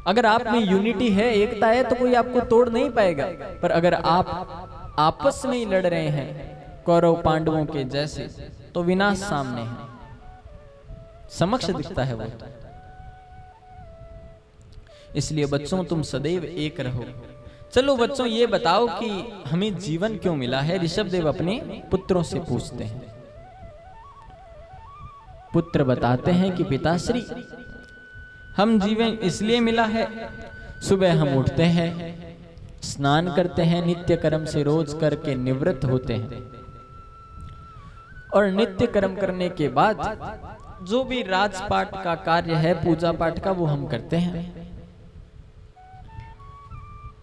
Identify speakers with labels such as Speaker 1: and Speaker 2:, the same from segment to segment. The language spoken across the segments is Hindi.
Speaker 1: अगर आप में यूनिटी है, एकता है, तो कोई आपको तोड़ नहीं पाएगा। पर अगर आप आपस में ही लड़ रहे हैं कौरव पांडवों के जैसे, तो विनाश सामने है, समक्ष दिखता है वो। इसलिए बच्चों तुम सदैव एक रहो। चलो बच्चों ये बताओ कि हमें जीवन क्यों मिला है? ऋषभदेव अपने पुत्रों से पूछते हैं। पुत्र बताते हैं कि पिताश्री, हम जीवन इसलिए मिला है, सुबह हम उठते हैं, स्नान करते हैं, नित्य कर्म से रोज करके निवृत्त होते हैं, और नित्य कर्म करने के बाद जो भी राजपाट का कार्य है, पूजा पाठ का, वो हम करते हैं।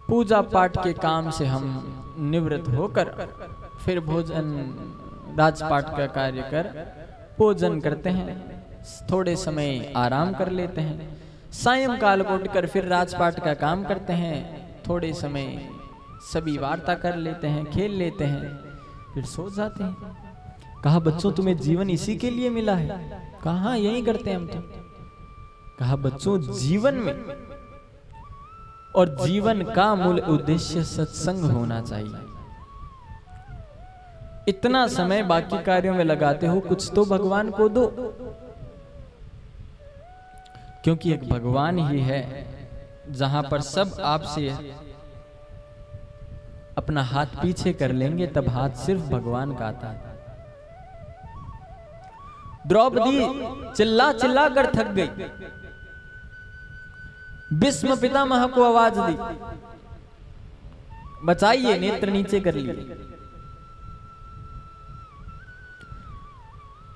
Speaker 1: पूजा पाठ के काम से हम निवृत्त होकर फिर भोजन, राजपाट का कार्य कर भोजन करते हैं, थोड़े समय आराम कर लेते हैं, सायंकाल को उठकर फिर राजपाट का काम करते हैं, थोड़े समय सभी वार्ता कर लेते हैं, खेल लेते हैं, फिर सो जाते हैं। कहा बच्चों तुम्हें जीवन इसी के लिए मिला है? कहा यही करते हैं हम तो। कहा बच्चों जीवन में और जीवन का मूल उद्देश्य सत्संग होना चाहिए। इतना समय बाकी कार्यों में लगाते हो, कुछ तो भगवान को दो, क्योंकि एक भगवान ही है जहां पर सब आपसे अपना हाथ पीछे कर लेंगे, तब हाथ सिर्फ भगवान का आता है। द्रौपदी चिल्ला चिल्ला कर थक गई, भीष्म पितामह को आवाज दी, बचाइए, नेत्र नीचे कर लिए।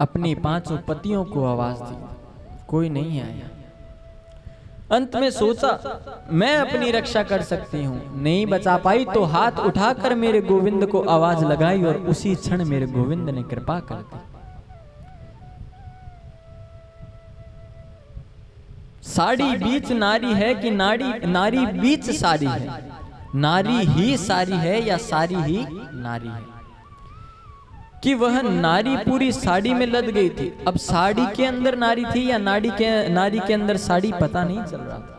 Speaker 1: अपने 5 पतियों को आवाज दी, कोई नहीं आया। अंत में सोचा मैं अपनी रक्षा कर सकती हूं, नहीं बचा पाई तो हाथ उठाकर मेरे गोविंद को आवाज लगाई, और उसी क्षण मेरे गोविंद ने कृपा कर दी। साड़ी बीच नारी है कि नारी बीच सारी है? नारी ही सारी है या सारी ही नारी है? कि वह नारी पूरी साड़ी में लद गई थी। अब साड़ी के अंदर नारी थी या नारी के अंदर साड़ी, पता नहीं चल रहा था।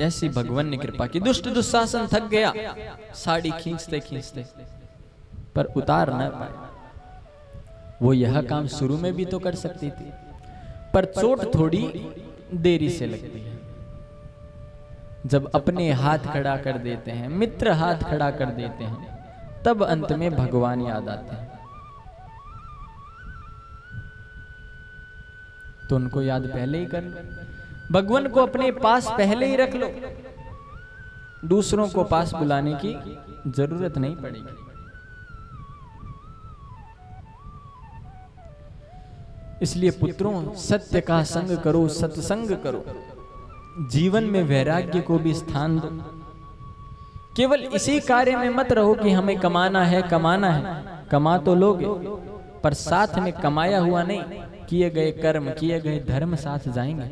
Speaker 1: ऐसी भगवान ने कृपा की। दुष्ट दुशासन थक गया साड़ी खींचते खींचते, पर उतार न पाए। वो यह काम शुरू में भी तो कर सकती थी, पर चोट थोड़ी देरी से लगती है। जब अपने हाथ खड़ा कर देते हैं, मित्र हाथ खड़ा कर देते हैं, तब अंत में भगवान याद आते हैं। तो उनको याद पहले ही कर लो, भगवान को अपने पास पहले ही रख लो, दूसरों को पास बुलाने की जरूरत नहीं पड़ेगी। इसलिए पुत्रों, सत्य का संग करो, सत्संग करो, जीवन में वैराग्य को भी स्थान दो। केवल इसी कार्य में मत रहो कि हमें कमाना है, कमाना है। कमा तो लोगे, पर साथ में कमाया हुआ नहीं, किए गए कर्म, किए गए धर्म साथ जाएंगे।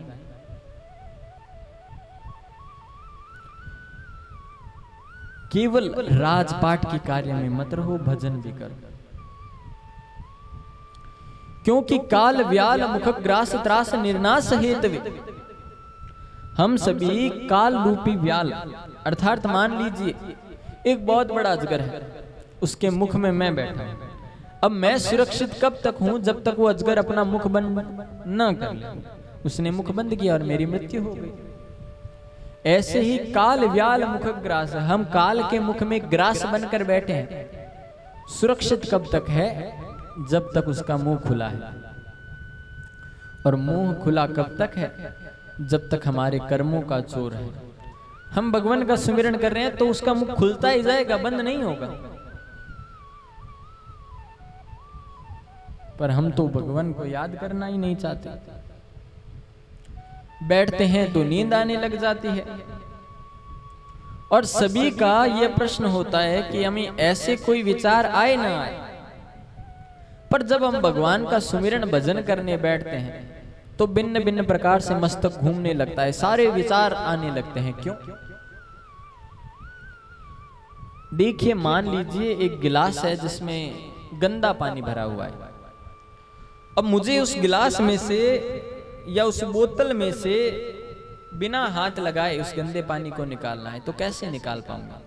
Speaker 1: केवल राजपाट के कार्य में मत रहो, भजन भी करो। क्योंकि काल व्याल मुख ग्रास त्रास निर्नाश हेतवे, हम सभी काल रूपी व्याल, अर्थात मान लीजिए एक बहुत बड़ा अजगर है, उसके मुख में मैं बैठा हूं। अब मैं सुरक्षित कब तक हूं? जब तक वो अजगर अपना मुख बंद न कर ले। उसने मुख बंद किया और मेरी मृत्यु हो गई। ऐसे ही काल व्याल मुख ग्रास, हम काल के मुख में ग्रास बनकर बैठे हैं। सुरक्षित कब तक है? जब तक उसका मुंह खुला है। और मुंह खुला कब तक है? जब तक हमारे कर्मों का जोर है। हम भगवान का सुमिरन कर रहे हैं तो उसका मुख खुलता ही जाएगा, बंद नहीं होगा। पर हम तो भगवान को याद करना ही नहीं चाहते। बैठते हैं तो नींद आने लग जाती है। और सभी का यह प्रश्न होता है कि हमें ऐसे कोई विचार आए ना आए, पर जब हम भगवान का सुमिरन भजन करने बैठते हैं तो भिन्न भिन्न प्रकार से मस्तक घूमने लगता है, सारे विचार आने लगते हैं। क्यों? देखिए, मान लीजिए एक गिलास है जिसमें गंदा पानी भरा हुआ है। अब मुझे उस गिलास में से या उस बोतल में से बिना हाथ लगाए उस गंदे पानी को निकालना है तो कैसे निकाल पाऊंगा?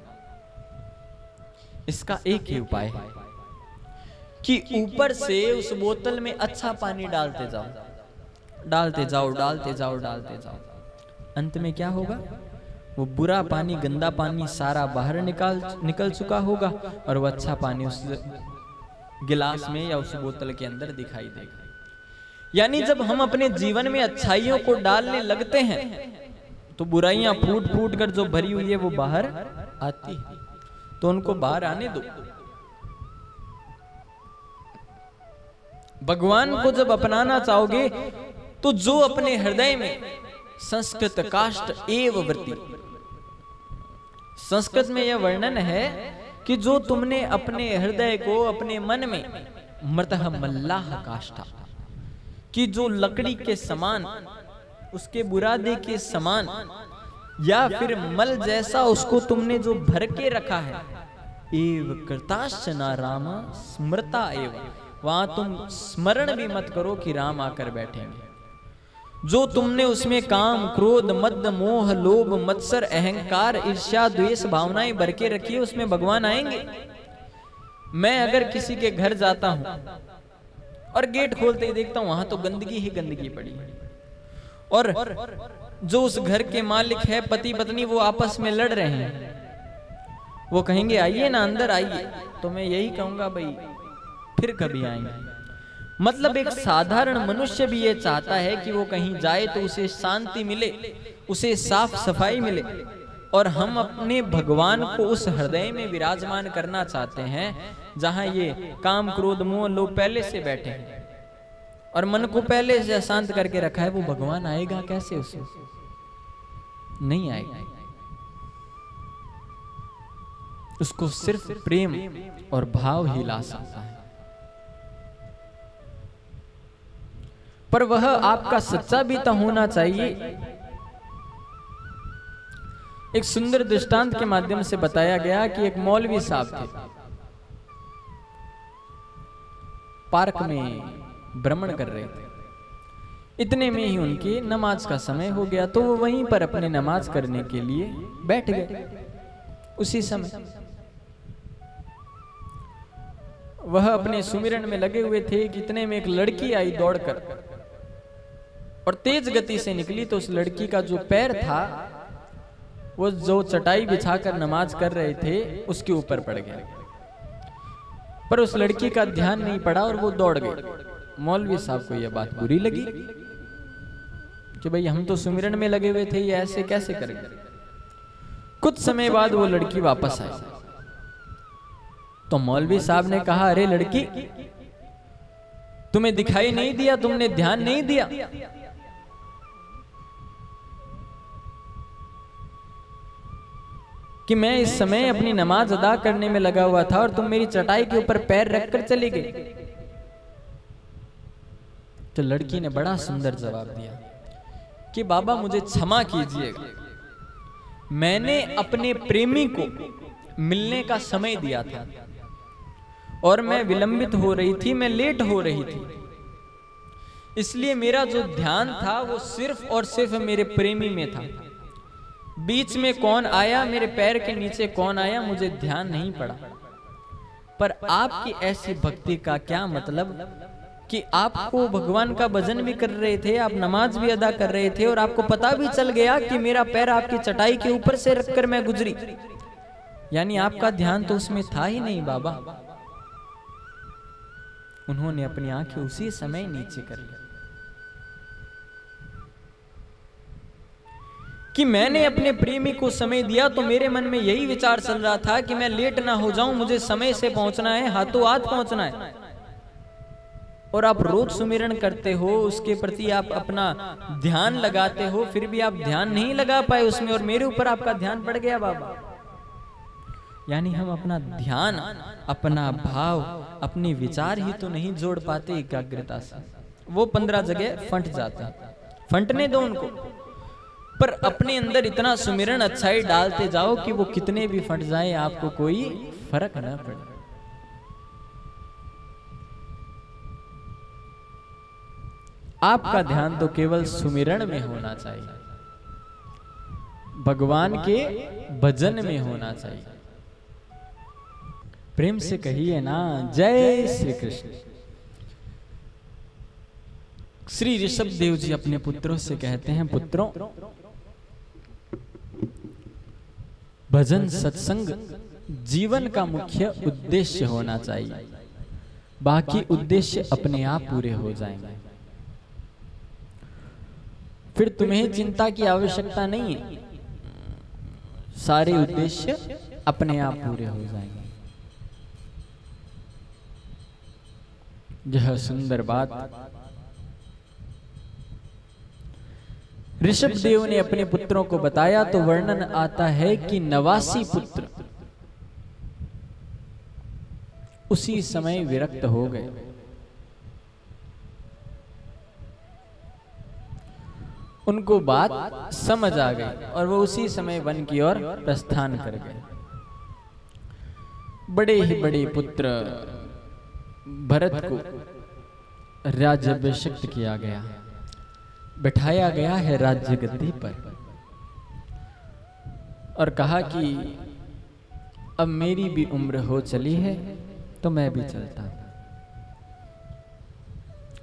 Speaker 1: इसका एक ही उपाय है कि ऊपर से उस बोतल में अच्छा पानी डालते जाओ, डालते जाओ, डालते जाओ, डालते जाओ। अंत में क्या होगा? वो बुरा पानी, गंदा पानी सारा बाहर निकल चुका होगा और वो अच्छा पानी उस गिलास में या उस बोतल के अंदर दिखाई देगा। यानी जब हम अपने जीवन में अच्छाइयों को डालने लगते हैं तो बुराइयां फूट फूट कर जो भरी हुई है वो बाहर आती है, तो उनको बाहर आने दो। भगवान को जब अपनाना चाहोगे तो जो अपने हृदय में संस्कृत काष्ठ एव वृत्ति, संस्कृत में यह वर्णन है कि जो तुमने अपने हृदय को, अपने मन में मृतः मल्लाह काष्ठा, कि जो लकड़ी के समान, उसके बुरादे के समान या फिर मल जैसा उसको तुमने जो भर के रखा है, एव कृताश्च न राम स्मृता एव, वहां तुम स्मरण भी मत करो कि राम आकर बैठेंगे। जो तुमने उसमें काम, क्रोध, मद, मोह, लोभ, मत्सर, अहंकार, ईर्ष्या, द्वेष भावनाएं भर के रखी है, उसमें भगवान आएंगे? मैं अगर किसी के घर जाता हूं और गेट खोलते ही देखता हूं वहां तो गंदगी ही गंदगी पड़ी है, और जो उस घर के मालिक है, पति पत्नी, वो आपस में लड़ रहे हैं, वो कहेंगे आइए ना, अंदर आइए, तो मैं यही कहूंगा भाई फिर कभी आएंगे। मतलब एक साधारण मनुष्य भी ये चाहता है कि वो कहीं जाए तो उसे शांति मिले, उसे साफ सफाई मिले, और हम अपने भगवान को उस हृदय में विराजमान करना चाहते हैं जहां ये काम, क्रोध, मोह, लोभ पहले से बैठे हैं और मन को पहले से अशांत करके रखा है। वो भगवान आएगा कैसे? उसे नहीं आएगा। उसको सिर्फ प्रेम और भाव ही ला सकता है, पर वह आपका सच्चा भी तो होना चाहिए। एक सुंदर दृष्टांत के माध्यम से बताया गया कि एक मौलवी साहब थे, पार्क में भ्रमण कर रहे थे। इतने में ही उनकी नमाज का समय हो गया, तो वो वहीं पर अपने नमाज करने के लिए बैठ गए। उसी समय वह अपने सुमिरन में लगे हुए थे कि इतने में एक लड़की आई दौड़कर और तेज गति से निकली, तो उस लड़की का जो पैर था वो जो चटाई बिछाकर नमाज कर रहे थे उसके ऊपर पड़ गया, पर उस लड़की का ध्यान नहीं पड़ा और वो दौड़ गई। मौलवी साहब को यह बात बुरी लगी कि भाई हम तो सुमिरन में लगे हुए थे, ये ऐसे कैसे कर गए। कुछ समय बाद वो लड़की वापस आई, तो मौलवी साहब ने कहा, अरे लड़की, तुम्हें दिखाई नहीं दिया, तुमने ध्यान नहीं दिया? कि मैं इस समय अपनी नमाज अदा करने में लगा हुआ था और तुम मेरी चटाई के ऊपर पैर रखकर चली गई। तो लड़की ने बड़ा सुंदर जवाब दिया कि बाबा मुझे क्षमा कीजिएगा, मैंने अपने प्रेमी को मिलने का समय दिया था और मैं विलंबित हो रही थी, मैं लेट हो रही थी, इसलिए मेरा जो ध्यान था वो सिर्फ और सिर्फ मेरे प्रेमी में था। बीच में कौन आया, मेरे पैर के नीचे कौन आया, मुझे ध्यान नहीं पड़ा। पर आपकी ऐसी भक्ति का क्या मतलब कि आपको भगवान का भजन भी कर रहे थे, आप नमाज भी अदा कर रहे थे और आपको पता भी चल गया कि मेरा पैर आपकी चटाई के ऊपर से रखकर मैं गुजरी, यानी आपका ध्यान तो उसमें था ही नहीं बाबा। उन्होंने अपनी आंखें उसी समय नीचे कर ली कि मैंने अपने प्रेमी को समय दिया, तो मेरे मन में यही विचार चल रहा था कि मैं लेट ना हो जाऊं, मुझे समय से पहुंचना है, हाथों हाथ पहुंचना है। और आप रोज सुमिरन करते हो, उसके प्रति आप अपना ध्यान लगाते हो, फिर भी आप ध्यान नहीं लगा पाए उसमें और मेरे ऊपर आपका ध्यान पड़ गया बाबा। यानी हम अपना ध्यान, अपना भाव, अपने विचार ही तो नहीं जोड़ पाते एकाग्रता से। वो 15 जगह फंट जाते हैं, फंटने दो उनको, पर अपने अंदर इतना सुमिरन अच्छाई डालते जाओ कि वो कितने भी फट जाए आपको कोई फर्क न पड़े। आपका ध्यान तो केवल सुमिरण में होना चाहिए, भगवान के भजन में होना चाहिए। प्रेम से कहिए ना, जय श्री कृष्ण। श्री ऋषभ देव जी अपने पुत्रों से कहते हैं, पुत्रों, भजन सत्संग जीवन का मुख्य उद्देश्य होना चाहिए, बाकी उद्देश्य अपने आप पूरे हो जाएंगे। फिर तुम्हें चिंता की आवश्यकता नहीं है, सारे उद्देश्य अपने आप पूरे हो जाएंगे। यह सुंदर बात ऋषभ देव ने अपने पुत्रों को बताया तो वर्णन आता है कि 89 पुत्र उसी समय विरक्त हो गए। उनको बात समझ आ गई और वो उसी समय वन की ओर प्रस्थान कर गए। बड़े ही बड़े पुत्र भरत को राज्याभिषिक्त किया गया, बिठाया गया है राज्य गद्दी पर और कहा कि अब मेरी भी उम्र हो चली है तो मैं भी चलता।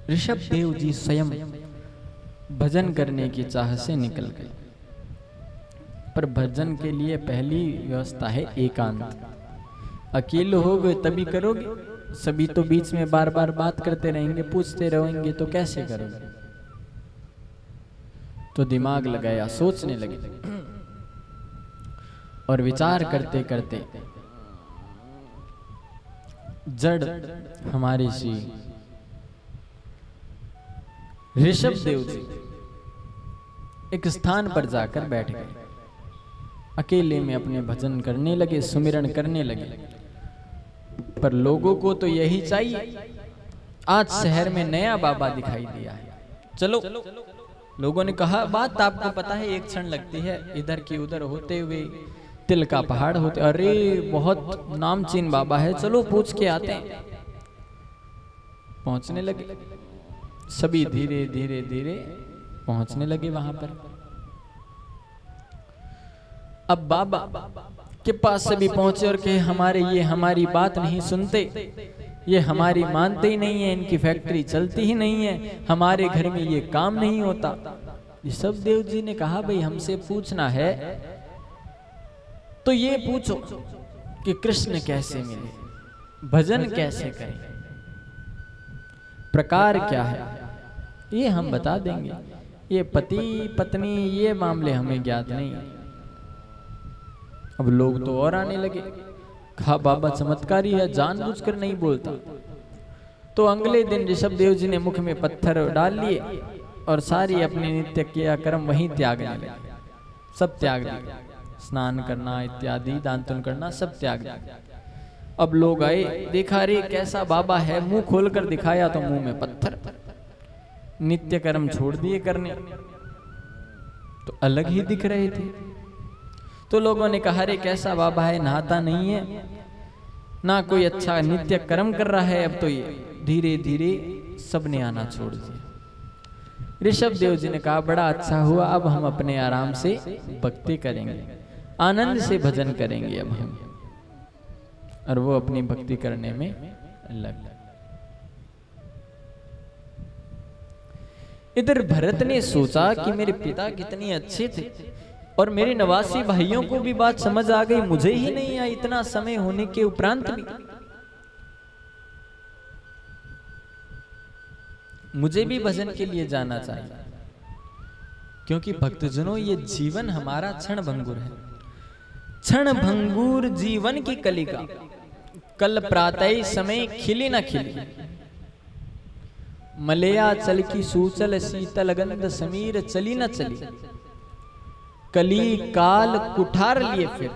Speaker 1: ऋषभ देव जी स्वयं भजन करने की चाह से निकल गए, पर भजन के लिए पहली व्यवस्था है एकांत। अकेले हो गए तभी करोगे, सभी तो बीच में बार बार बात करते रहेंगे, पूछते रहेंगे, तो कैसे करोगे? तो दिमाग लगाया, सोचने लगे और विचार करते करते जड़ हमारे श्री ऋषभ देव जी एक स्थान पर जाकर बैठ गए। अकेले में अपने भजन करने लगे, सुमिरन करने लगे। पर लोगों को तो यही चाहिए। आज शहर में नया बाबा दिखाई दिया है, चलो। लोगों ने कहा, बात आपको पता है, एक क्षण लगती है, इधर की उधर होते हुए तिल का पहाड़ होते, अरे बहुत नामचीन बाबा है, चलो पूछ के आते हैं। पहुंचने लगे, सभी धीरे धीरे धीरे पहुंचने लगे वहां पर। अब बाबा के पास सभी पहुंचे और कहे, ये हमारी बात नहीं सुनते, ये हमारी मानते ही नहीं है, इनकी फैक्ट्री चलती ही नहीं है, हमारे घर में ये काम नहीं होता। ऋषभ देव जी ने कहा, भाई हमसे पूछना है तो ये पूछो कि कृष्ण कैसे मिले, भजन कैसे करें, प्रकार क्या है, ये हम बता देंगे। ये पति पत्नी ये मामले हमें ज्ञात नहीं। अब लोग तो और आने लगे, कहा बाबा चमत्कारी है, जानबूझकर नहीं बोलता। तो अगले दिन ऋषभ देव जी ने मुख में पत्थर डाल लिए और सारी अपने नित्य क्रिया कर्म वहीं त्यागने लगे, सब त्याग दिया। स्नान करना इत्यादि, दान पुण्य करना सब त्याग दिया। अब लोग आए, देखा रे कैसा बाबा है, मुंह खोलकर दिखाया तो मुंह में पत्थर। नित्य कर्म छोड़ दिए करने, तो अलग ही दिख रहे थे। तो लोगों ने कहा, रे कैसा बाबा है, नहाता नहीं है, ना कोई अच्छा नित्य कर्म कर रहा है। अब तो ये धीरे धीरे सबने आना छोड़ दिया। ऋषभ देव जी ने कहा, बड़ा अच्छा हुआ, अब हम अपने आराम से भक्ति करेंगे, आनंद से भजन करेंगे अब हम। और वो अपनी भक्ति करने में लग। इधर भरत ने सोचा कि मेरे पिता कितने अच्छे थे और मेरे 89 भाइयों को भी बात समझ आ गई, मुझे ही नहीं आई इतना समय होने के उपरांत भी। मुझे भी भजन के लिए जाना चाहिए, क्योंकि भक्तजनों ये जीवन हमारा क्षण भंगुर है। क्षण भंगुर जीवन की कलिका, कल प्रातः समय खिली न खिली। मलया चल की सूचल शीतल गंध समीर चली न चली। कली काल कुठार लिए फिर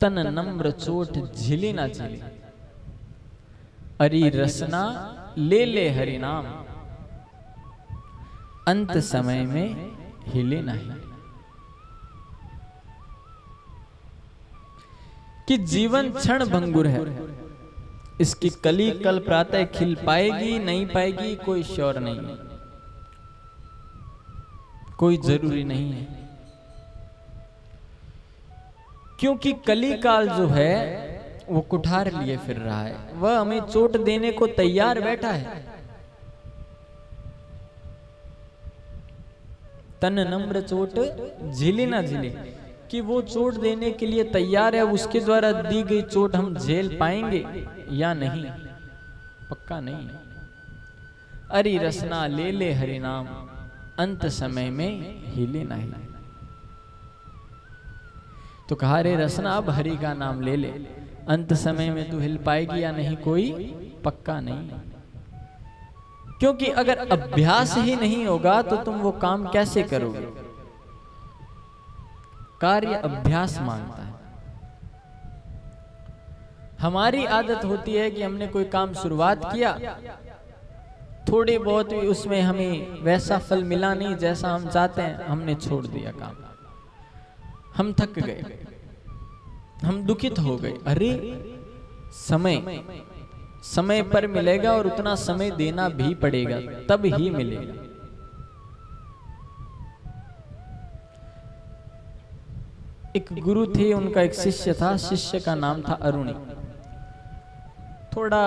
Speaker 1: तन नम्र चोट झिली न झिली। हरि रसना ले ले हरि नाम, अंत समय में हिले नहीं। कि जीवन क्षण भंगुर है, इसकी कली कल प्रातः खिल पाएगी नहीं पाएगी कोई श्योर नहीं है। कोई जरूरी नहीं है, क्योंकि कली काल जो है वो कुठार लिए फिर रहा है, वह हमें चोट देने को तैयार बैठा है। तन नम्र चोट झेले ना झेले, कि वो चोट देने के लिए तैयार है, उसके द्वारा दी गई चोट हम झेल पाएंगे या नहीं, पक्का नहीं। अरि रसना ले ले हरि नाम, अंत समय में हिले ना हिले। तो कहा रे रसना अब हरि का नाम ले ले, अंत समय में तू हिल पाएगी या नहीं कोई पक्का नहीं, क्योंकि अगर अभ्यास ही नहीं होगा तो तुम वो काम कैसे करोगे। कार्य अभ्यास मांगता है। हमारी आदत होती है कि हमने कोई काम शुरुआत किया, थोड़े बहुत भी उसमें हमें वैसा फल मिला नहीं जैसा हम चाहते हैं, हमने छोड़ दिया काम, हम थक गए, हम दुखित हो गए। अरे समय पर मिलेगा और उतना समय देना भी पड़ेगा, तब ही मिलेगा। एक गुरु थे, उनका एक शिष्य था, शिष्य का नाम था अरुणी। थोड़ा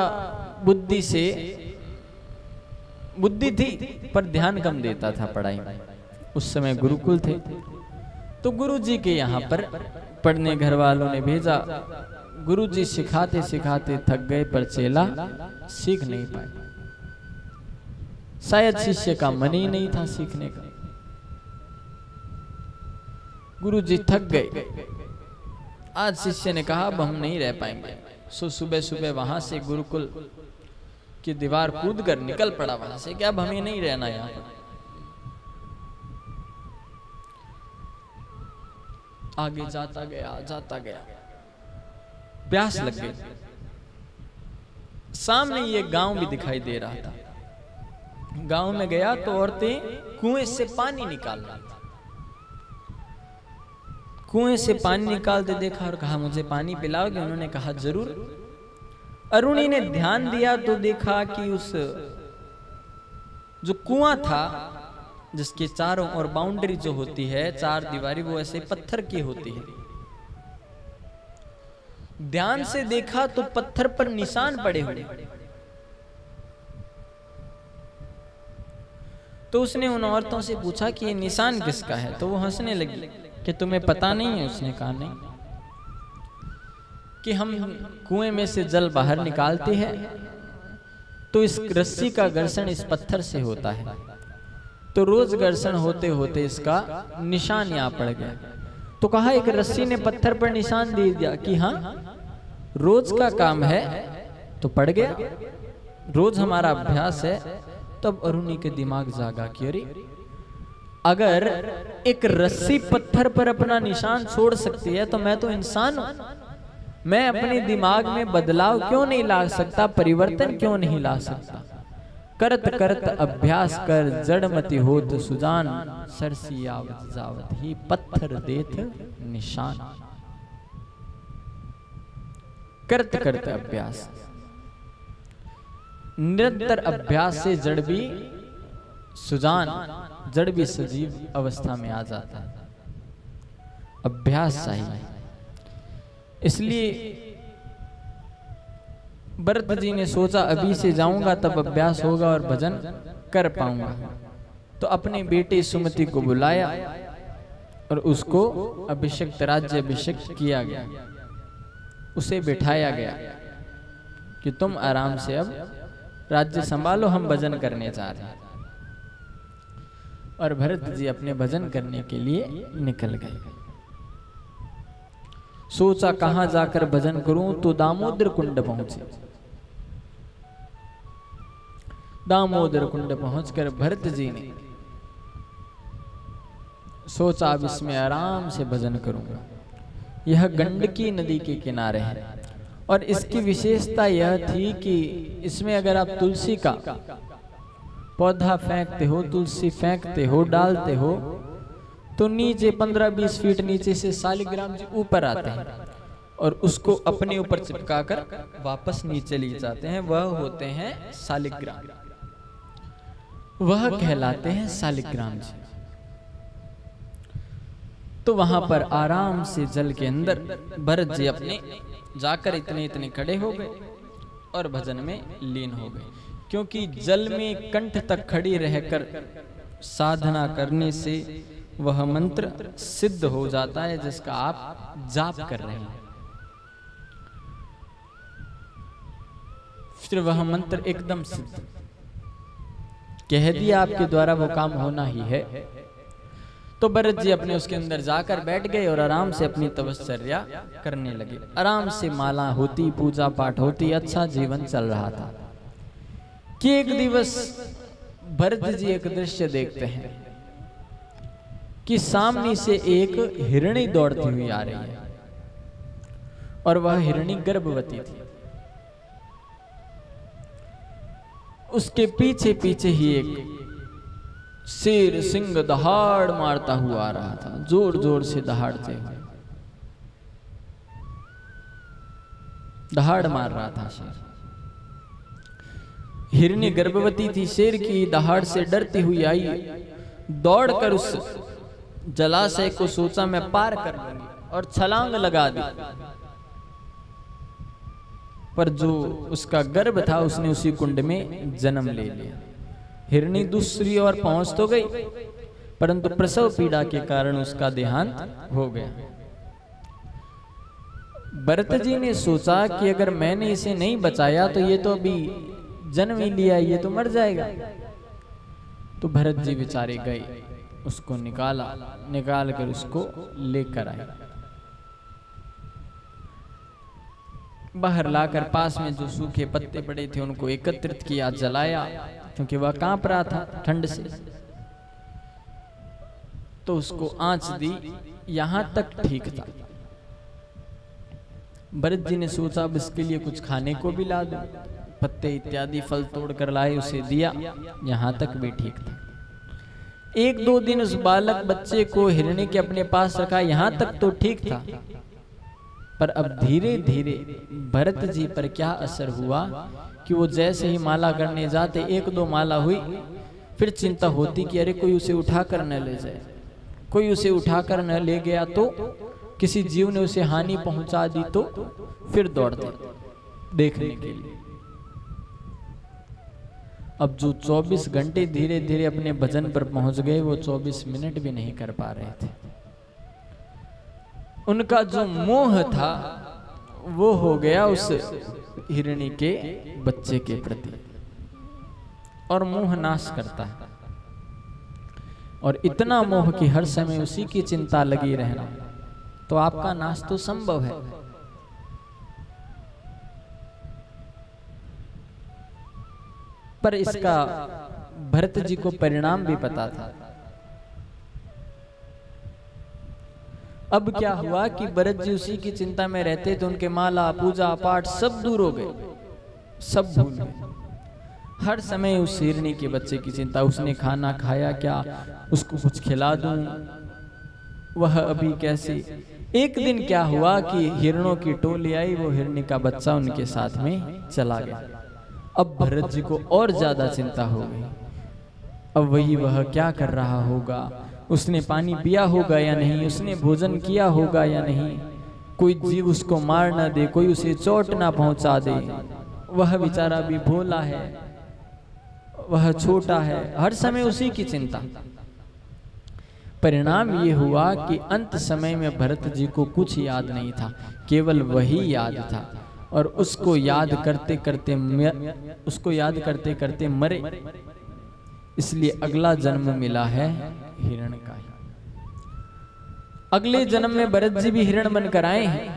Speaker 1: बुद्धि थी पर ध्यान कम देता था पढ़ाई में। उस समय गुरुकुल थे, तो गुरुजी के यहाँ पर पढ़ने घर वालों ने भेजा। गुरुजी सिखाते सिखाते थक गए पर चेला सीख नहीं पाए। शायद शिष्य का मन ही नहीं था सीखने का। गुरुजी थक गए। आज शिष्य ने कहा अब हम नहीं रह पाएंगे। सो सुबह सुबह वहां से गुरुकुल की दीवार कूद कर निकल पड़ा वहां से कि अब हमें नहीं रहना यहाँ पर। आगे जाता गया, प्यास लग गई। सामने ये गांव भी दिखाई दे रहा था। गांव में गया तो औरतें कुएं से पानी निकाल रही थी। कुएं से पानी निकालते देखा और कहा मुझे पानी पिलाओगे? उन्होंने कहा जरूर। अरुणी ने ध्यान दिया तो देखा कि उस जो कुआं था जिसके चारों और बाउंड्री जो होती है, चार दीवारी, वो ऐसे पत्थर की होती है। ध्यान से देखा तो पत्थर पर निशान पड़े हुए। तो उसने उन औरतों से पूछा कि ये निशान किसका है? तो वो हंसने लगी कि तुम्हें पता नहीं है? उसने कहा नहीं, कि हम कुएं में से जल बाहर निकालते हैं तो इस रस्सी का घर्षण इस पत्थर से होता है, तो रोज घर्षण होते होते इसका निशान यहाँ पड़ गया। तो कहा एक रस्सी ने पत्थर पर निशान दे दिया कि हाँ रोज का काम है तो पड़ गया, रोज हमारा अभ्यास है। तब अरुणी के दिमाग जागा कि अरे अगर एक रस्सी पत्थर पर अपना निशान छोड़ सकती है तो मैं तो इंसान हूं, मैं अपने दिमाग में बदलाव क्यों नहीं ला सकता, परिवर्तन क्यों नहीं ला सकता? करत करत अभ्यास कर जड़मति होत सुजान, सरसी आवत जावत ही पत्थर देत निशान। करत करत अभ्यास, निरंतर अभ्यास से जड़ भी सुजान, जड़ भी सजीव अवस्था में आ जाता है। अभ्यास चाहिए। इसलिए भरत जी ने सोचा अभी से जाऊंगा तब अभ्यास होगा और भजन कर पाऊंगा। तो अपने बेटे सुमति को बुलाया और उसको अभिषिक्त, राज्य अभिषिक्त किया गया। उसे बिठाया गया कि तुम आराम से अब राज्य संभालो, हम भजन करने जा रहे हैं। और भरत जी अपने भजन करने के लिए निकल गए। सोचा कहां जाकर भजन करूं, तो दामोदर कुंड पहुंचे। दामोदर कुंड पहुंचकर भरत जी ने सोचा अब इसमें आराम से भजन करूंगा। यह गंडकी नदी के किनारे है और इसकी विशेषता यह थी कि इसमें अगर आप तुलसी का पौधा फेंकते हो, तुलसी फेंकते हो, डालते हो, तो नीचे 15-20 फीट नीचे से शालिग्राम जी ऊपर आते हैं और उसको अपने ऊपर चिपकाकर वापस नीचे ले जाते हैं। वह होते हैं शालिग्राम, वह कहलाते हैं शालिग्राम जी। तो वहां पर आराम से जल के अंदर भरत जी अपने जाकर इतने खड़े हो गए और भजन में लीन हो गए। क्योंकि जल में कंठ तक खड़ी रहकर साधना करने से वह मंत्र सिद्ध हो जाता है जिसका आप जाप कर रहे हैं। फिर वह मंत्र एकदम सिद्ध, कह दिया आपके द्वारा वो काम होना ही है। तो भरत जी अपने उसके अंदर जाकर बैठ गए और आराम से अपनी तपश्चर्या करने लगे। आराम से माला होती, पूजा पाठ होती, अच्छा जीवन चल रहा था कि एक दिवस भरत जी एक दृश्य देखते हैं कि सामने से एक हिरणी दौड़ती हुई आ रही है और वह हिरणी गर्भवती थी। उसके पीछे पीछे ही एक शेर सिंह दहाड़ मारता हुआ आ रहा था, जोर जोर से दहाड़ते हुए दहाड़ मार रहा था शेर। हिरनी गर्भवती थी, शेर की दहाड़ से डरती हुई आई, दौड़कर उस जलाशय को सोचा मैं पार कर लूंगी और छलांग लगा दी। पर जो उसका गर्भ था उसने उसी कुंड में जन्म ले लिया। हिरनी दूसरी ओर पहुंच तो गई परंतु प्रसव पीड़ा के कारण उसका देहांत हो गया। भरत जी ने सोचा कि अगर मैंने इसे नहीं बचाया तो ये तो अभी जन्म ही लिया, ये तो मर जाएगा। तो भरत जी बेचारे गए, उसको निकाल कर उसको लेकर आए। बाहर लाकर पास में जो सूखे पत्ते पड़े थे उनको एकत्रित किया, जलाया, क्योंकि वह कांप रहा था ठंड से। तो उसको आंच दी, यहां तक ठीक था। भरत जी ने सोचा अब इसके लिए कुछ खाने को भी ला दूं, पत्ते इत्यादि फल तोड़ कर लाए, उसे दिया, यहां तक भी ठीक था। एक दो दिन उस बालक बच्चे को हिरणी के अपने पास रखा, यहां तक तो ठीक था। पर अब धीरे धीरे भरत जी पर क्या असर हुआ कि वो जैसे ही माला करने जाते, एक दो माला हुई, फिर चिंता होती कि अरे कोई उसे उठाकर न ले जाए, कोई उसे उठाकर न ले गया तो किसी जीव ने उसे हानि पहुंचा दी तो, फिर दौड़ते देखने के लिए। अब जो 24 घंटे धीरे धीरे अपने भजन पर पहुंच गए, वो 24 मिनट भी नहीं कर पा रहे थे। उनका जो मोह था वो हो गया उस हिरणी के बच्चे के प्रति, और मोह नाश करता है। और इतना मोह कि हर समय उसी की चिंता लगी रहना, तो आपका नाश तो संभव है। पर इसका भरत जी को परिणाम भी पता था। अब क्या हुआ कि भरत जी उसी की चिंता में रहते तो उनके माला पूजा पाठ सब दूर हो गए, सब भूल गए। हर समय उस हिरनी के बच्चे की चिंता, उसने खाना खाया क्या, उसको कुछ खिला दूं, वह अभी कैसे। एक दिन क्या हुआ कि हिरणों की टोली आई, वो हिरनी का बच्चा उनके साथ में चला गया। अब भरत जी को और ज्यादा चिंता हो गई। अब वही वह क्या कर रहा होगा, उसने पानी पिया होगा या नहीं, उसने भोजन किया होगा या नहीं, कोई जीव उसको मार ना दे, कोई उसे चोट ना पहुंचा दे। वह बेचारा भी भोला है, वह छोटा है, हर समय उसी की चिंता। परिणाम ये हुआ कि अंत समय में भरत जी को कुछ याद नहीं था, केवल वही याद था। और उसको याद करते करते मरे। इसलिए अगला जन्म मिला है हिरण का ही। अगले जन्म में भरत जी भी हिरण बनकर आए हैं।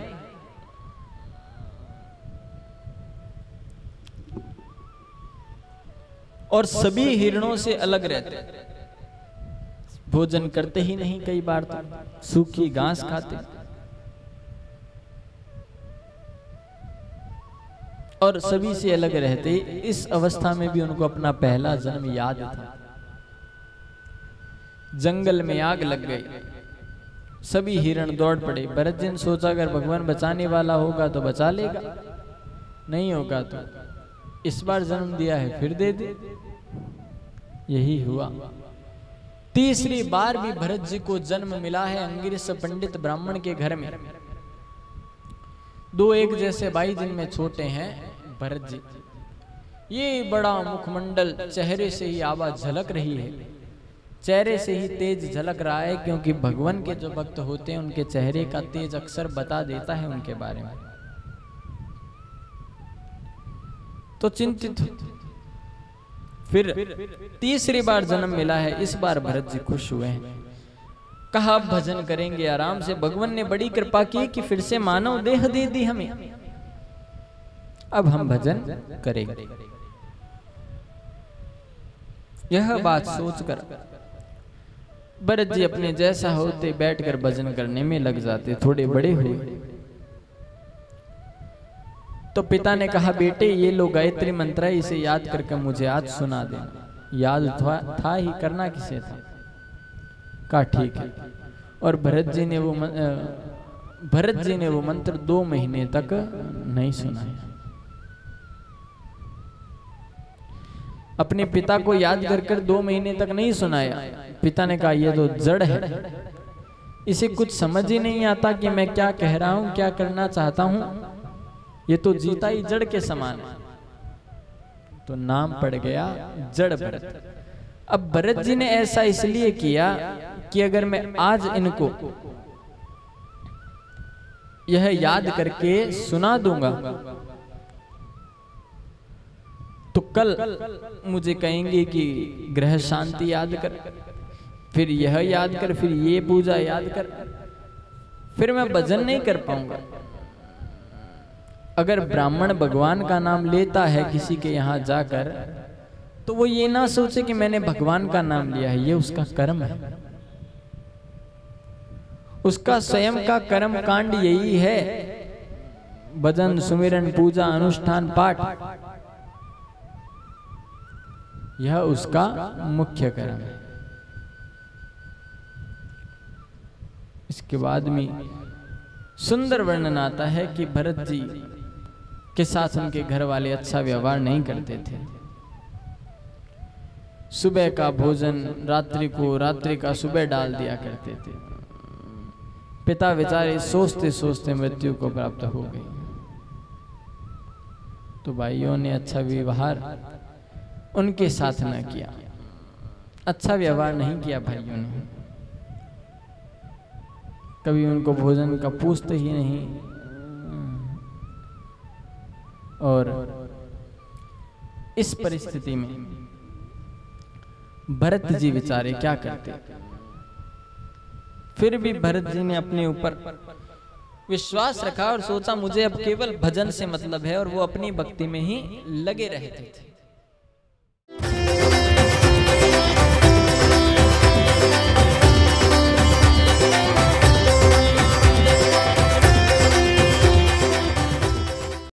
Speaker 1: और सभी हिरणों से अलग रहते, भोजन करते ही नहीं, कई बार तो सूखी घास खाते। और सभी से अलग रहते। इस अवस्था में भी उनको अपना पहला जन्म याद था। जंगल में आग लग गई, सभी हिरण दौड़ पड़े। भरत जी ने सोचा अगर भगवान बचाने वाला होगा तो बचा लेगा, नहीं होगा तो इस बार जन्म दिया है फिर दे दे। यही हुआ। तीसरी बार भी भरत जी को जन्म मिला है अंगिरस पंडित ब्राह्मण के घर में। दो एक जैसे भाई जिनमें छोटे हैं भरत जी। ये बड़ा मुखमंडल, चेहरे से ही आवाज झलक रही है, चेहरे से ही तेज झलक रहा है, क्योंकि भगवान के जो भक्त होते हैं उनके चेहरे का तेज अक्सर बता देता है उनके बारे में। तो चिंतित, फिर तीसरी बार जन्म मिला है, इस बार भरत जी खुश हुए हैं। कहा अब भजन करेंगे आराम से। भगवान ने बड़ी कृपा की कि फिर से मानव देह दे दी हमें, अब हम भजन करेंगे। यह बात सोचकर भरत जी अपने जैसा होते बैठकर भजन करने में लग जाते। थोड़े बड़े हुए तो पिता ने कहा बेटे ये लो गायत्री मंत्र है, इसे याद करके मुझे आज सुना देना। याद था ही, करना किसे था। कहा ठीक है। और भरत जी ने वो मंत्र 2 महीने तक नहीं सुनाया। अपने पिता को याद कर 2 महीने तक नहीं सुनाया। पिता ने कहा ये तो जड़ है, इसे कुछ समझ ही नहीं आता कि मैं क्या कह रहा हूं, क्या करना चाहता हूं। ये तो जीता ही जड़ के समान है। तो नाम पड़ गया जड़ भरत। अब भरत जी ने ऐसा इसलिए किया कि अगर मैं आज इनको यह याद करके सुना दूंगा तो कल मुझे कहेंगे कि ग्रह शांति याद कर, फिर यह याद कर, फिर ये पूजा याद कर, फिर मैं भजन नहीं कर पाऊंगा। अगर ब्राह्मण भगवान का नाम लेता है किसी के यहाँ जाकर, तो वो ये ना सोचे कि मैंने भगवान का नाम लिया है, ये उसका कर्म है। उसका स्वयं का कर्म कांड यही है, भजन सुमिरन पूजा अनुष्ठान पाठ, यह उसका मुख्य कर्म है। इसके बाद में सुंदर वर्णन आता है कि भरत जी के साथ उनके घर वाले अच्छा व्यवहार नहीं करते थे। सुबह का भोजन रात्रि को, रात्रि का सुबह डाल दिया करते थे। पिता बेचारे सोचते सोचते मृत्यु को प्राप्त हो गई। तो भाइयों ने अच्छा व्यवहार उनके साथ न किया, अच्छा व्यवहार नहीं किया भाइयों ने। कभी उनको भोजन का पूछते ही नहीं। और इस परिस्थिति में भरत जी बेचारे क्या करते। फिर भी भरत जी ने अपने ऊपर विश्वास रखा और सोचा मुझे अब केवल भजन से मतलब है, और वो अपनी भक्ति में ही लगे रहते थे।